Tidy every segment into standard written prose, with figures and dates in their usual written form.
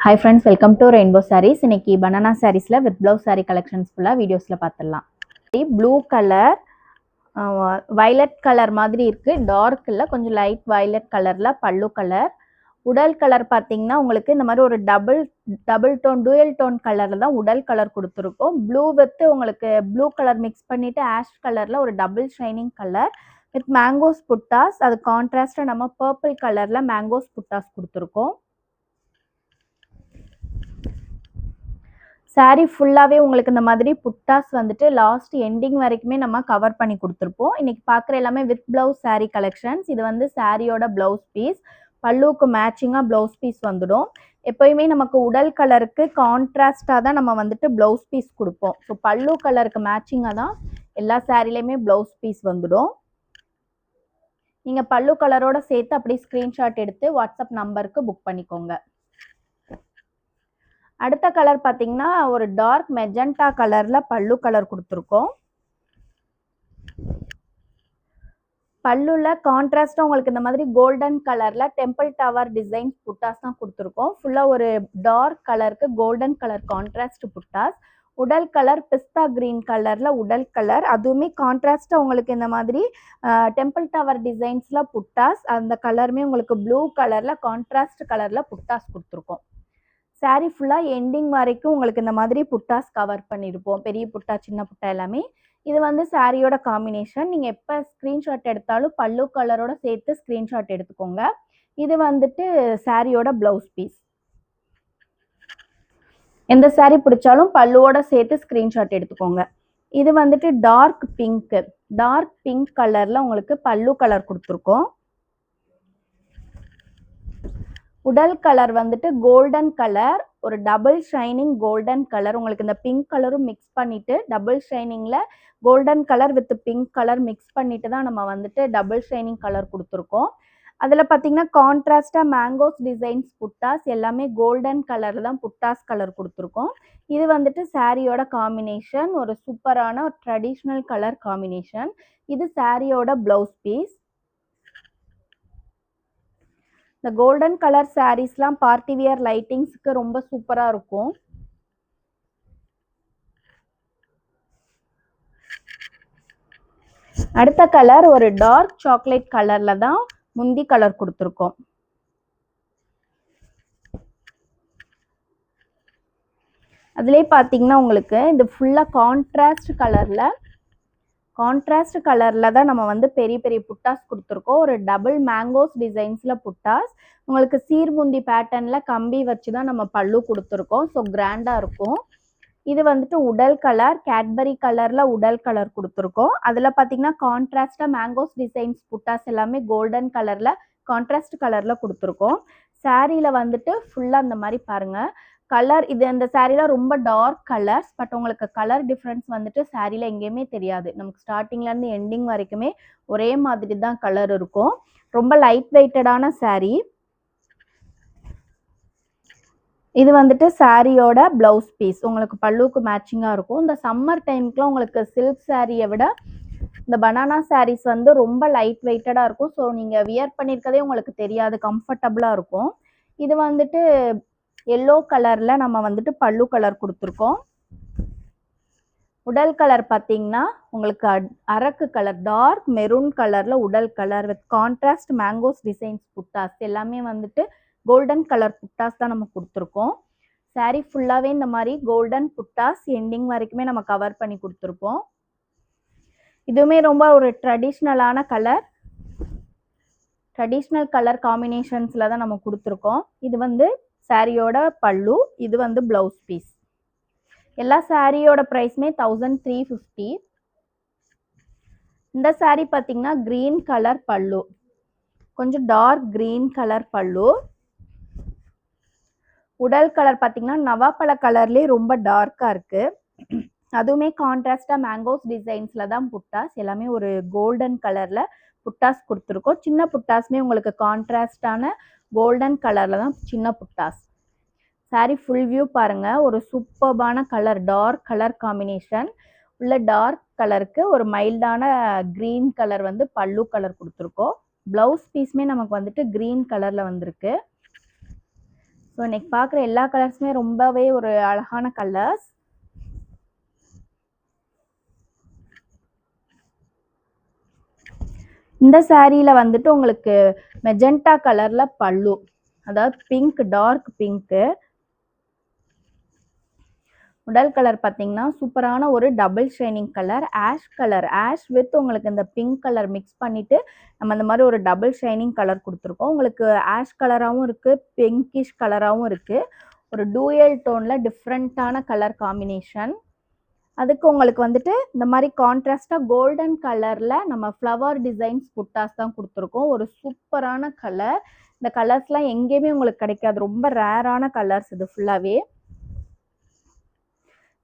Hi friends, welcome to Rainbow Sarees. இன்னைக்கு banana sareesல with blouse saree collections ஃபுல்லா வீடியோஸ்ல பார்த்துடலாம். ப்ளூ கலர் violet கலர் மாதிரி இருக்கு. டார்க் இல்ல, கொஞ்சம் லைட் violet கலர்ல பல்லு கலர். உடல் கலர் பார்த்தீங்கன்னா உங்களுக்கு இந்த மாதிரி ஒரு டபுள் டோன் டூயல் டோன் கலர்ல தான் உடல் கலர் கொடுத்துருக்கோம். ப்ளூ வித் உங்களுக்கு ப்ளூ கலர் மிக்ஸ் பண்ணிட்டு ஆஷ் கலர்ல ஒரு double shining colour with mangoes புட்டாஸ். அது கான்ட்ராஸ்டா நம்ம பர்பிள் கலர்ல மேங்கோஸ் புட்டாஸ் கொடுத்துருக்கோம். சாரி ஃபுல்லாகவே உங்களுக்கு இந்த மாதிரி புட்டாஸ் வந்துட்டு லாஸ்ட் எண்டிங் வரைக்குமே நம்ம கவர் பண்ணி கொடுத்துருப்போம். இன்னைக்கு பார்க்குற எல்லாமே வித் பிளவுஸ் சாரீ கலெக்ஷன்ஸ். இது வந்து சாரியோட பிளவுஸ் பீஸ், பல்லுவுக்கு மேட்சிங்காக பிளவுஸ் பீஸ் வந்துடும். எப்போயுமே நமக்கு உடல் கலருக்கு கான்ட்ராஸ்டாக தான் நம்ம வந்துட்டு பிளவுஸ் பீஸ் கொடுப்போம். ஸோ பல்லு கலருக்கு மேட்சிங்காக தான் எல்லா சாரிலையுமே பிளவுஸ் பீஸ் வந்துடும். நீங்கள் பல்லு கலரோட சேர்த்து அப்படியே ஸ்க்ரீன்ஷாட் எடுத்து வாட்ஸ்அப் நம்பருக்கு புக் பண்ணிக்கோங்க. அடுத்த கலர் பார்த்தீங்கன்னா ஒரு டார்க் மெஜெண்டா கலர்ல பல்லு கலர் கொடுத்துருக்கோம். பல்லுல கான்ட்ராஸ்டா உங்களுக்கு இந்த மாதிரி கோல்டன் கலர்ல டெம்பிள் டவர் டிசைன் புட்டாஸ் தான் கொடுத்துருக்கோம். ஃபுல்லா ஒரு டார்க் கலருக்கு கோல்டன் கலர் கான்ட்ராஸ்ட் புட்டாஸ். உடல் கலர் பிஸ்தா கிரீன் கலர்ல உடல் கலர், அதுவுமே கான்ட்ராஸ்டா உங்களுக்கு இந்த மாதிரி டெம்பிள் டவர் டிசைன்ஸ்ல புட்டாஸ். அந்த கலருமே உங்களுக்கு ப்ளூ கலர்ல கான்ட்ராஸ்ட் கலர்ல புட்டாஸ் கொடுத்துருக்கோம். சாரீ ஃபுல்லாக எண்டிங் வரைக்கும் உங்களுக்கு இந்த மாதிரி புட்டாஸ் கவர் பண்ணியிருப்போம். பெரிய புட்டா சின்ன புட்டா எல்லாமே. இது வந்து சாரியோட காம்பினேஷன். நீங்கள் எப்போ ஸ்க்ரீன்ஷாட் எடுத்தாலும் பல்லு கலரோட சேர்த்து ஸ்க்ரீன்ஷாட் எடுத்துக்கோங்க. இது வந்துட்டு சாரியோட பிளவுஸ் பீஸ். எந்த சாரீ பிடிச்சாலும் பல்லுவோட சேர்த்து ஸ்க்ரீன்ஷாட் எடுத்துக்கோங்க. இது வந்துட்டு டார்க் பிங்க் கலரில் உங்களுக்கு பல்லு கலர் கொடுத்துருக்கோம். உடல் கலர் வந்துட்டு கோல்டன் கலர், ஒரு டபுள் ஷைனிங் கோல்டன் கலர். உங்களுக்கு இந்த பிங்க் கலரும் மிக்ஸ் பண்ணிட்டு டபுள் ஷைனிங்ல golden colour with pink colour mix பண்ணிட்டு தான் நம்ம வந்துட்டு டபுள் ஷைனிங் கலர் கொடுத்துருக்கோம். அதில் பார்த்தீங்கன்னா கான்ட்ராஸ்டா மேங்கோஸ் டிசைன்ஸ் புட்டாஸ் எல்லாமே கோல்டன் கலர் தான் புட்டாஸ் கலர் கொடுத்துருக்கோம். இது வந்துட்டு சாரியோட காம்பினேஷன், ஒரு சூப்பரான ஒரு ட்ரெடிஷ்னல் கலர் காம்பினேஷன். இது சாரியோட பிளவுஸ் பீஸ். இந்த கோல்டன் கலர் சாரீஸ்லாம் பார்ட்டி வியர் லைட்டிங்ஸ்க்கு ரொம்ப சூப்பராக இருக்கும். அடுத்த கலர் ஒரு டார்க் சாக்லேட் கலர்ல தான் முந்தி கலர் கொடுத்துருக்கோம். அதுலேயே பார்த்தீங்கன்னா உங்களுக்கு இது ஃபுல்லாக கான்ட்ராஸ்ட் கலரில் தான் நம்ம வந்து பெரிய பெரிய புட்டாஸ் கொடுத்துருக்கோம். ஒரு டபுள் மேங்கோஸ் டிசைன்ஸில் புட்டாஸ். உங்களுக்கு சீர்முந்தி பேட்டர்னில் கம்பி வச்சு தான் நம்ம பல்லு கொடுத்துருக்கோம். ஸோ கிராண்டாக இருக்கும். இது வந்துட்டு உடல் கலர், கேட்பரி கலரில் உடல் கலர் கொடுத்துருக்கோம். அதில் பார்த்தீங்கன்னா கான்ட்ராஸ்டாக மேங்கோஸ் டிசைன்ஸ் புட்டாஸ் எல்லாமே கோல்டன் கலரில் கான்ட்ராஸ்ட் கலரில் கொடுத்துருக்கோம். சாரியில் வந்துட்டு ஃபுல்லாக அந்த மாதிரி பாருங்கள் கலர். இது அந்த சாரீல ரொம்ப டார்க் கலர்ஸ், பட் உங்களுக்கு கலர் டிஃப்ரென்ஸ் வந்துட்டு சாரீல எங்கேயுமே தெரியாது. நமக்கு ஸ்டார்டிங்லேருந்து எண்டிங் வரைக்குமே ஒரே மாதிரி தான் கலர் இருக்கும். ரொம்ப லைட் வெயிட்டடான சாரீ. இது வந்துட்டு சாரியோட பிளவுஸ் பீஸ். உங்களுக்கு பல்லுக்கு மேட்சிங்காக இருக்கும். இந்த சம்மர் டைமுக்குலாம் உங்களுக்கு சில்க் சாரியை விட இந்த பனானா சாரீஸ் வந்து ரொம்ப லைட் வெயிட்டடாக இருக்கும். ஸோ நீங்கள் வியர் பண்ணியிருக்கதே உங்களுக்கு தெரியாது, கம்ஃபர்டபுளாக இருக்கும். இது வந்துட்டு எல்லோ கலர்ல நம்ம வந்துட்டு பல்லு கலர் கொடுத்துருக்கோம். உடல் கலர் பார்த்தீங்கன்னா உங்களுக்கு அரக்கு கலர், டார்க் மெரூன் கலர்ல உடல் colour with contrast mangoes designs புட்டாஸ் எல்லாமே வந்துட்டு கோல்டன் கலர் புட்டாஸ் தான் நம்ம கொடுத்துருக்கோம். சாரீ ஃபுல்லாகவே இந்த மாதிரி கோல்டன் புட்டாஸ் எண்டிங் வரைக்குமே நம்ம கவர் பண்ணி கொடுத்துருப்போம். இதுவுமே ரொம்ப ஒரு ட்ரெடிஷ்னலான கலர், ட்ரெடிஷ்னல் கலர் காம்பினேஷன்ஸில் தான் நம்ம கொடுத்துருக்கோம். இது வந்து சாரியோட பல்லு, இது வந்து பிளவுஸ் பீஸ். எல்லா சாரியோட ப்ரைஸுமே 1350. இந்த சாரீ பார்த்தீங்கன்னா கிரீன் கலர் பல்லு, கொஞ்சம் டார்க் கிரீன் கலர் பல்லு. உடல் கலர் பார்த்தீங்கன்னா நவாப்பழ கலர்லேயே ரொம்ப டார்க்காக இருக்கு. அதுவுமே கான்ட்ராஸ்டாக மேங்கோஸ் டிசைன்ஸில் தான் புட்டாஸ் எல்லாமே ஒரு கோல்டன் கலரில் புட்டாஸ் கொடுத்துருக்கோம். சின்ன புட்டாஸுமே உங்களுக்கு கான்ட்ராஸ்டான கோல்டன் கலரில் தான் சின்ன புட்டாஸ். சாரீ ஃபுல் வியூ பாருங்கள். ஒரு சூப்பர்பான கலர், டார்க் கலர் காம்பினேஷன். உள்ள டார்க் கலருக்கு ஒரு மைல்டான க்ரீன் கலர் வந்து பல்லு கலர் கொடுத்துருக்கோம். ப்ளவுஸ் பீஸுமே நமக்கு வந்துட்டு க்ரீன் கலரில் வந்திருக்கு. ஸோ இன்னைக்கு பார்க்குற எல்லா கலர்ஸுமே ரொம்பவே ஒரு அழகான கலர்ஸ். இந்த சாரீல வந்துட்டு உங்களுக்கு மெஜெண்டா கலர்ல பல்லு, அதாவது பிங்க், டார்க் பிங்க்கு. உடல் கலர் பார்த்தீங்கன்னா சூப்பரான ஒரு double shining colour, ash colour, ash with உங்களுக்கு இந்த பிங்க் கலர் மிக்ஸ் பண்ணிட்டு நம்ம இந்த மாதிரி ஒரு டபுள் ஷைனிங் கலர் கொடுத்துருக்கோம். உங்களுக்கு ஆஷ் கலராகவும் இருக்குது, பிங்கிஷ் கலராகவும் இருக்குது. ஒரு டூயல் டோனில் டிஃப்ரெண்ட்டான கலர் காம்பினேஷன். அதுக்கு உங்களுக்கு வந்துட்டு இந்த மாதிரி கான்ட்ராஸ்டாக கோல்டன் கலரில் நம்ம ஃப்ளவர் டிசைன்ஸ் புட்டாஸ் தான் கொடுத்துருக்கோம். ஒரு சூப்பரான கலர். இந்த கலர்ஸ்லாம் எங்கேயுமே உங்களுக்கு கிடைக்காது, ரொம்ப ரேரான கலர்ஸ் இது ஃபுல்லாகவே.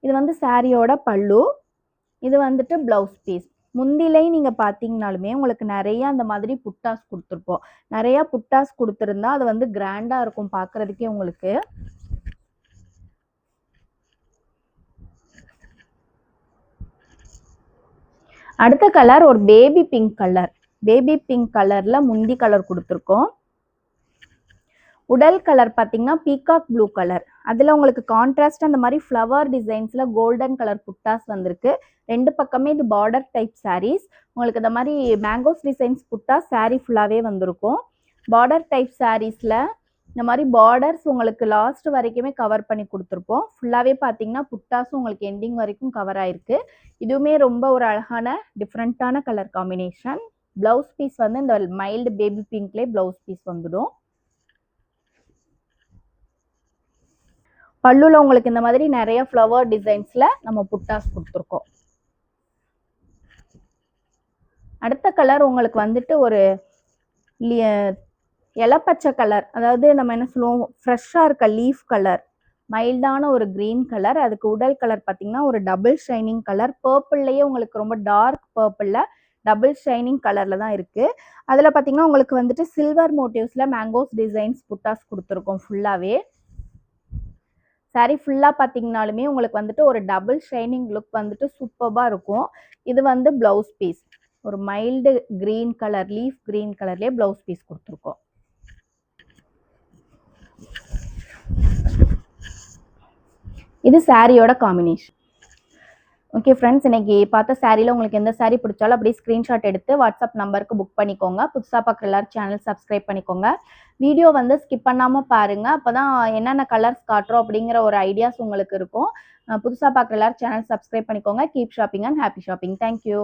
இது வந்து சாரியோட பல்லு, இது வந்துட்டு ப்ளவுஸ் பீஸ். முந்திலே நீங்கள் பார்த்தீங்கனாலுமே உங்களுக்கு நிறைய அந்த மாதிரி புட்டாஸ் கொடுத்துருப்போம். நிறையா புட்டாஸ் கொடுத்துருந்தா அது வந்து கிராண்டாக இருக்கும் பார்க்குறதுக்கே உங்களுக்கு. அடுத்த கலர் ஒரு baby pink colour. Baby pink கலர்ல முந்தி கலர் கொடுத்துருக்கோம். உடல் கலர் பார்த்தீங்கன்னா பீகாக் ப்ளூ கலர். அதில் உங்களுக்கு கான்ட்ராஸ்ட் அந்த மாதிரி ஃப்ளவர் டிசைன்ஸில் கோல்டன் கலர் புட்டாஸ் வந்திருக்கு. ரெண்டு பக்கமே இது பார்டர் டைப் சாரீஸ். உங்களுக்கு இந்த மாதிரி மேங்கோஸ் டிசைன்ஸ் புட்டாஸ் சாரீ ஃபுல்லாகவே வந்திருக்கும். பார்டர் டைப் சாரீஸில் இந்த மாதிரி பார்டர்ஸ் உங்களுக்கு லாஸ்ட் வரைக்குமே கவர் பண்ணி கொடுத்துருப்போம். ஃபுல்லாகவே பார்த்தீங்கன்னா புட்டாஸும் உங்களுக்கு எண்டிங் வரைக்கும் கவர் ஆயிருக்கு. இதுவுமே ரொம்ப ஒரு அழகான டிஃப்ரெண்ட்டான கலர் காம்பினேஷன். ப்ளவுஸ் பீஸ் வந்து இந்த மைல்டு பேபி பிங்க்லேயே ப்ளவுஸ் பீஸ் வந்துடும். பல்லுல உங்களுக்கு இந்த மாதிரி நிறைய ஃப்ளவர் டிசைன்ஸில் நம்ம புட்டாஸ் கொடுத்துருக்கோம். அடுத்த கலர் உங்களுக்கு வந்துட்டு ஒரு இலப்பச்சை கலர், அதாவது நம்ம என்ன சொல்லுவோம், ஃப்ரெஷ்ஷாக இருக்க லீஃப் கலர், மைல்டான ஒரு க்ரீன் கலர். அதுக்கு உடல் கலர் பார்த்தீங்கன்னா ஒரு டபுள் ஷைனிங் கலர். பர்பிள்லேயே உங்களுக்கு ரொம்ப டார்க் பர்பிளில் டபுள் ஷைனிங் கலரில் தான் இருக்குது. அதில் பார்த்தீங்கன்னா உங்களுக்கு வந்துட்டு சில்வர் மோட்டிவ்ஸில் மேங்கோஸ் டிசைன்ஸ் புட்டாஸ் கொடுத்துருக்கோம் ஃபுல்லாகவே. சாரீ ஃபுல்லாக பார்த்தீங்கனாலுமே உங்களுக்கு வந்துட்டு ஒரு டபுள் ஷைனிங் லுக் வந்துட்டு சூப்பராக இருக்கும். இது வந்து ப்ளவுஸ் பீஸ், ஒரு mild green colour, leaf green கலர்லேயே ப்ளவுஸ் பீஸ் கொடுத்துருக்கோம். இது சாரியோட காம்பினேஷன். ஓகே ஃப்ரெண்ட்ஸ், இன்னைக்கு பார்த்த சாரியில் உங்களுக்கு எந்த சாரீ பிடிச்சாலும் அப்படியே ஸ்க்ரீன்ஷாட் எடுத்து வாட்ஸ்அப் நம்பருக்கு புக் பண்ணிக்கோங்க. புதுசாக பார்க்குற எல்லாரும் சேனல் சப்ஸ்கிரைப் பண்ணிக்கோங்க. வீடியோ வந்து ஸ்கிப் பண்ணாமல் பாருங்கள், அப்போ தான் என்னென்ன கலர்ஸ் காட்டுறோம் அப்படிங்கிற ஒரு ஐடியாஸ் உங்களுக்கு இருக்கும். புதுசாக பார்க்குற எல்லாரும் சேனல் சப்ஸ்கிரைப் பண்ணிக்கோங்க. Keep shopping and happy shopping. Thank you.